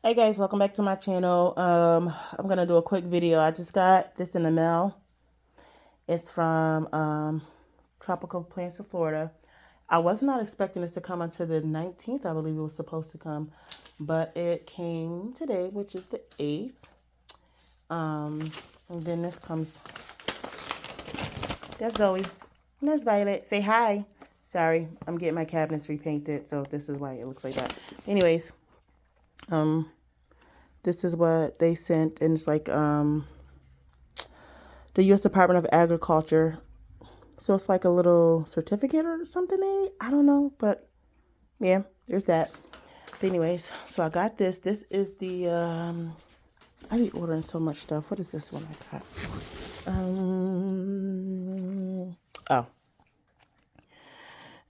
Hey guys, welcome back to my channel. I'm gonna do a quick video. I just got this in the mail. It's from Tropical Plants of Florida. I was not expecting this to come until the 19th. I believe it was supposed to come, but it came today, which is the 8th. And then this comes. That's Zoe. And that's Violet. Say hi. Sorry, I'm getting my cabinets repainted, so this is why it looks like that. Anyways, this is what they sent, and it's like the U.S. Department of Agriculture. So it's like a little certificate or something, maybe. I don't know, but yeah, there's that. But anyways, so I got this. This is the I be ordering so much stuff. What is this one I got? Oh,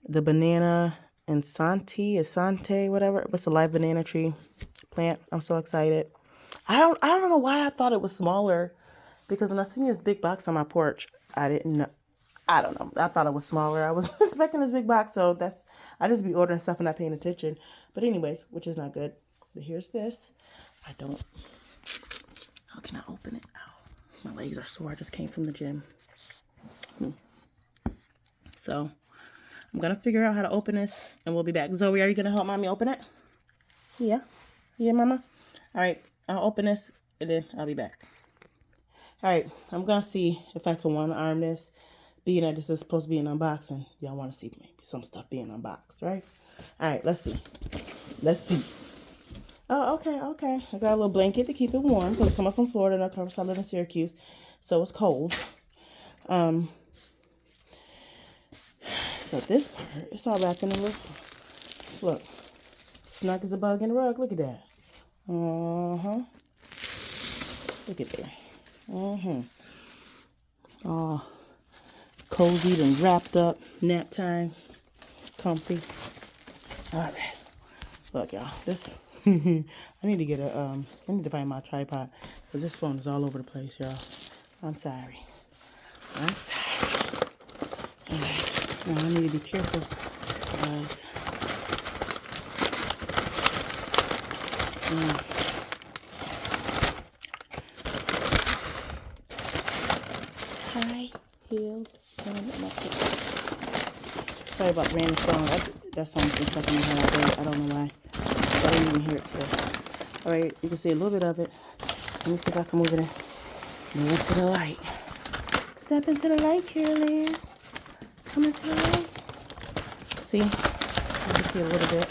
the banana Asante, whatever. It's a live banana tree plant. I'm so excited. I don't know why I thought it was smaller, because when I seen this big box on my porch, I didn't know. I don't know. I thought it was smaller. I was expecting this big box, so I just be ordering stuff and not paying attention. But anyways, which is not good. But here's this. How can I open it? Ow. My legs are sore. I just came from the gym. So I'm gonna figure out how to open this, and we'll be back. Zoe, are you gonna help mommy open it? Yeah. Yeah, mama. All right. I'll open this, and then I'll be back. All right. I'm gonna see if I can one-arm this. Being that this is supposed to be an unboxing, y'all want to see maybe some stuff being unboxed, right? All right, let's see. Let's see. Oh, okay. I got a little blanket to keep it warm because it's coming from Florida, and of course I live in Syracuse, so it's cold. So this part, it's all wrapped in a little. Look, snug as a bug in a rug. Look at that. Look at there. Oh, cozy and wrapped up. Nap time. Comfy. All right. Look, y'all. This. I need to get I need to find my tripod because this phone is all over the place, y'all. I'm sorry. All right. Now I need to be careful because. High heels. Sorry about the random song. That song's been stuck in my head. I don't know why. I didn't even hear it today. All right, you can see a little bit of it. Let me see if I can move it in. Move into the light. Step into the light, Carolyn. Come into the light. See? You can see a little bit.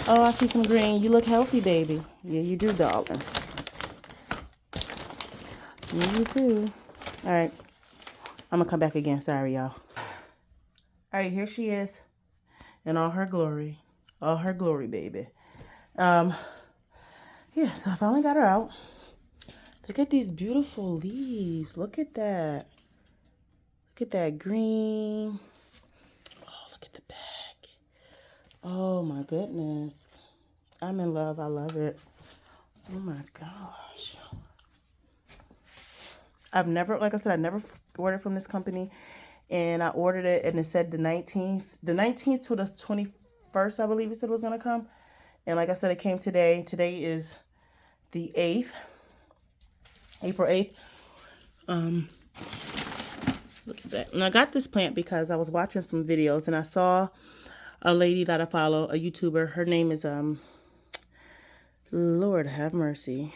Oh, I see some green. You look healthy, baby. Yeah, you do, darling. Yeah, you do. All right. I'm going to come back again. Sorry, y'all. All right, here she is in all her glory. All her glory, baby. Yeah, so I finally got her out. Look at these beautiful leaves. Look at that. Look at that green. Oh, look at the back. Oh, my goodness. I'm in love. I love it. Oh, my gosh. I've never, like I said, I never ordered from this company. And I ordered it, and it said the 19th. The 19th to the 21st, I believe it said it was going to come. And like I said, it came today. Today is the 8th. April 8th. Look at that. And I got this plant because I was watching some videos and I saw a lady that I follow, a YouTuber. Her name is Lord have mercy.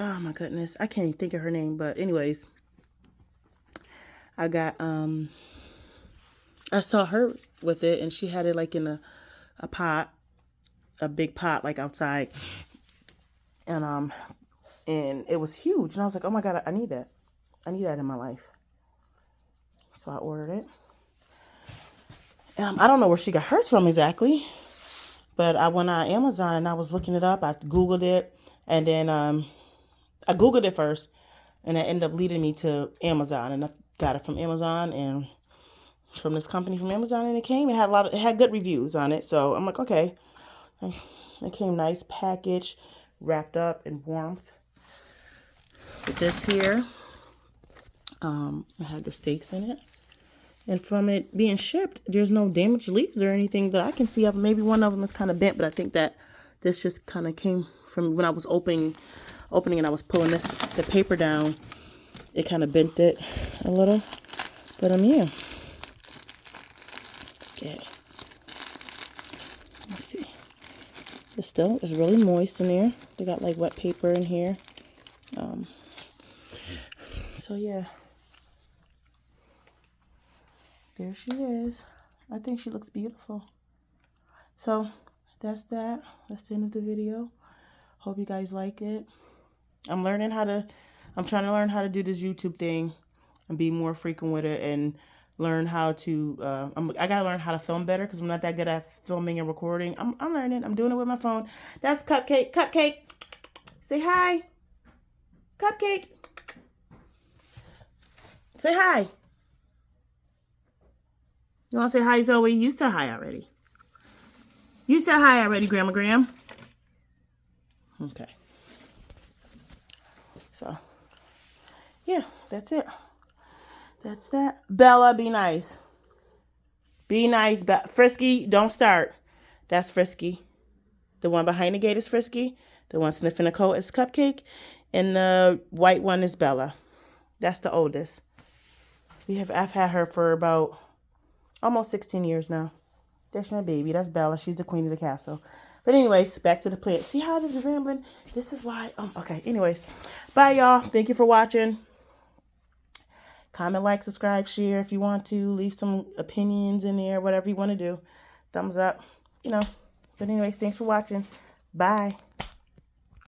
Oh my goodness. I can't even think of her name, but anyways, I got I saw her with it, and she had it like in a pot, a big pot like outside. And it was huge, and I was like, "Oh my God, I need that. I need that in my life." So I ordered it. I don't know where she got hers from exactly, but I went on Amazon and I was looking it up. I Googled it, and then I Googled it first, and it ended up leading me to Amazon, and I got it from Amazon and from this company from Amazon, and it came. It had good reviews on it, so I'm like, okay. It came nice packaged, wrapped up in warmth. With this here, it had the stakes in it. And from it being shipped, there's no damaged leaves or anything that I can see of. Maybe one of them is kind of bent, but I think that this just kind of came from when I was opening and I was pulling the paper down. It kind of bent it a little. But yeah. Okay. Let's see. It still is really moist in there. They got like wet paper in here. So yeah. There she is. I think she looks beautiful. So that's that. That's the end of the video. Hope you guys like it. I'm trying to learn how to do this YouTube thing and be more frequent with it and learn how to, I gotta learn how to film better because I'm not that good at filming and recording. I'm learning. I'm doing it with my phone. That's Cupcake. Cupcake. Say hi. Cupcake. Say hi. You want to say hi, Zoe? You said hi already. You said hi already, Grandma Graham. Okay. So, yeah, that's it. That's that. Bella, be nice. Be nice. Frisky, don't start. That's Frisky. The one behind the gate is Frisky. The one sniffing the coat is Cupcake. And the white one is Bella. That's the oldest. I've had her for about almost 16 years now. That's my baby. That's Bella. She's the queen of the castle. But anyways, back to the plant. See how this is rambling? This is why. Okay. Anyways, bye, y'all. Thank you for watching. Comment, like, subscribe, share if you want to. Leave some opinions in there, whatever you want to do. Thumbs up, But anyways, thanks for watching. Bye.